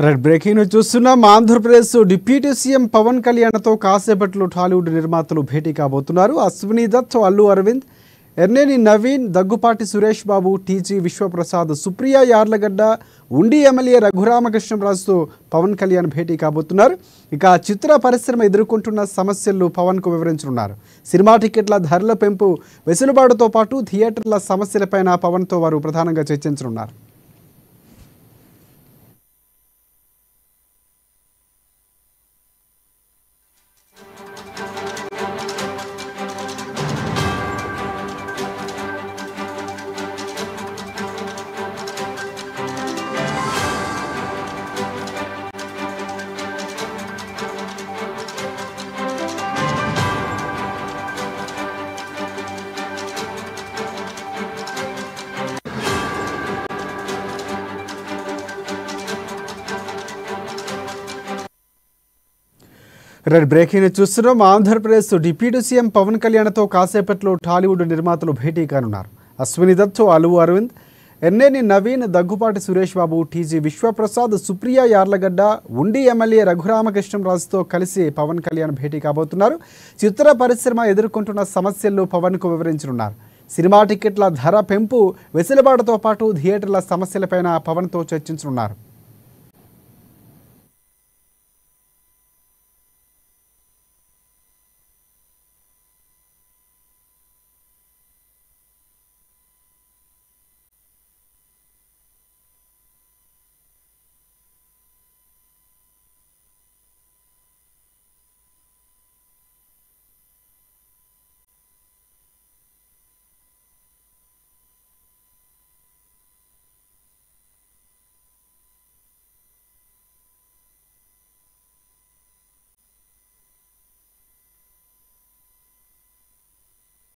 Red breaking చూస్తున్నాం. Andhra Pradesh deputy CM Pawan కళ్యాణ్తో కాసేపట్లో టాలీవుడ్ నిర్మాతలు భేటీ కాబోతున్నారు. అశ్విని దత్, అల్లు అరవింద్, ఎర్నేని నవీన్, దగ్గుపాటి సురేష్ బాబు, టీజీ విశ్వప్రసాద్, సుప్రియా యార్లగడ్డ, ఉండి ఎమ్మెల్యే రఘురామకృష్ణరాజుతో పవన్ కళ్యాణ్ భేటీ కాబోతున్నారు. ఇక చిత్ర పరిశ్రమ ఎదుర్కొంటున్న సమస్యలు పవన్కు వివరించనున్నారు. సినిమా టికెట్ల ధరల పెంపు, వెసులుబాటుతో పాటు థియేటర్ల సమస్యలపైన పవన్తో వారు ప్రధానంగా చర్చించనున్నారు. రెడ్ బ్రేకింగ్ చూస్తున్నాం. ఆంధ్రప్రదేశ్ డిప్యూటీ సీఎం పవన్ కళ్యాణ్తో కాసేపట్లో టాలీవుడ్ నిర్మాతలు భేటీ కానున్నారు. అశ్విని దత్, అల్లు అరవింద్, ఎర్నేని నవీన్, దగ్గుపాటి సురేష్ బాబు, టీజీ విశ్వప్రసాద్, సుప్రియా యార్లగడ్డ, ఉండి ఎమ్మెల్యే రఘురామకృష్ణరాజుతో కలిసి పవన్ కళ్యాణ్ భేటీ కాబోతున్నారు. చిత్ర పరిశ్రమ ఎదుర్కొంటున్న సమస్యలను పవన్కు వివరించనున్నారు. సినిమా టికెట్ల ధర పెంపు, వెసులుబాటుతో పాటు థియేటర్ల సమస్యలపైన పవన్తో చర్చించనున్నారు.